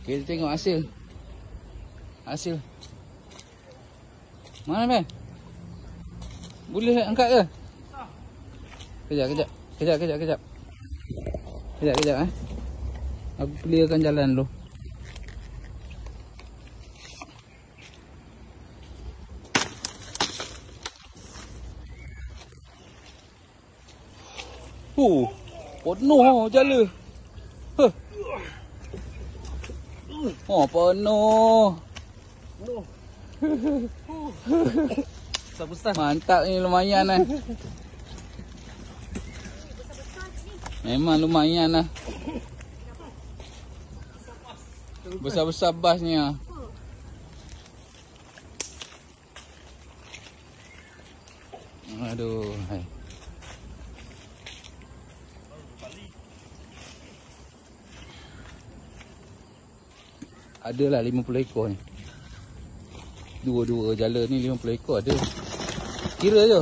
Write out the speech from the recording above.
Kita tengok hasil. Mana Ben? Boleh angkat ke? Kejap. Kejap Aku clearkan jalan dulu. Penuh jala. Penuh. Besar-besar. Mantap ni, lumayan lah. Memang lumayan lah. Besar-besar basnya. Aduh. Adalah 50 ekor ni. Dua-dua jala ni 50 ekor ada. Kira je.